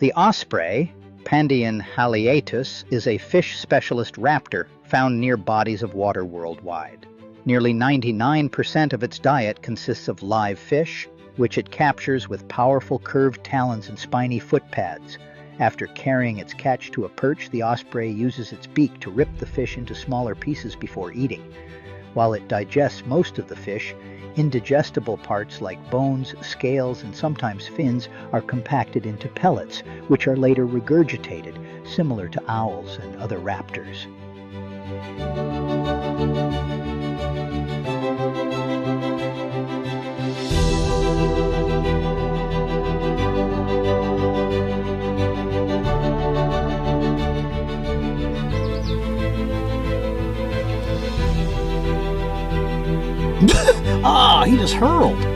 The osprey, Pandion haliatus, is a fish specialist raptor found near bodies of water worldwide. Nearly 99% of its diet consists of live fish, which it captures with powerful curved talons and spiny foot pads. After carrying its catch to a perch, the osprey uses its beak to rip the fish into smaller pieces before eating. While it digests most of the fish, indigestible parts like bones, scales, and sometimes fins are compacted into pellets, which are later regurgitated, similar to owls and other raptors. Ah, he just hurled.